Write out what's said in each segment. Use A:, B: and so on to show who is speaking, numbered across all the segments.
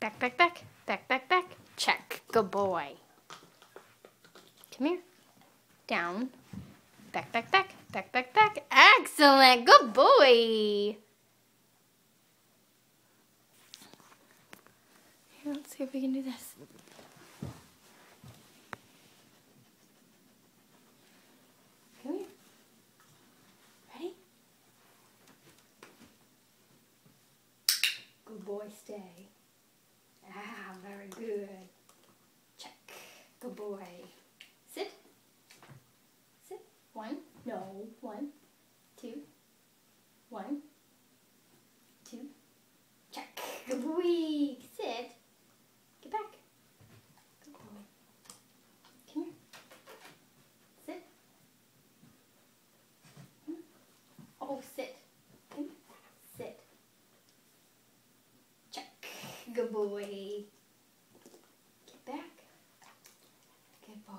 A: Back, back, back. Back, back, back. Check. Good boy. Come here. Down. Back, back, back. Back, back, back. Excellent. Good boy. Here, let's see if we can do this. Come here. Ready? Good boy, stay. Ah, very good. Check. Good boy. Sit. Sit. 1. No. 1, 2. 1, 2. Check. Good boy. Sit. Get back. Good boy. Come here. Sit. Oh, sit. Come here. Sit. Check. Good boy. Get back. Good boy.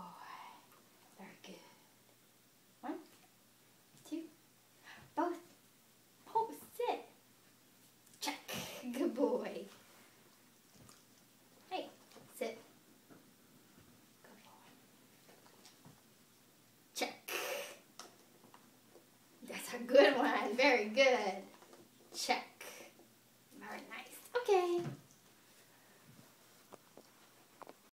A: Very good. 1, 2. Both. Oh, sit. Check. Good boy. Hey, sit. Good boy. Check. That's a good one. Very good. Check.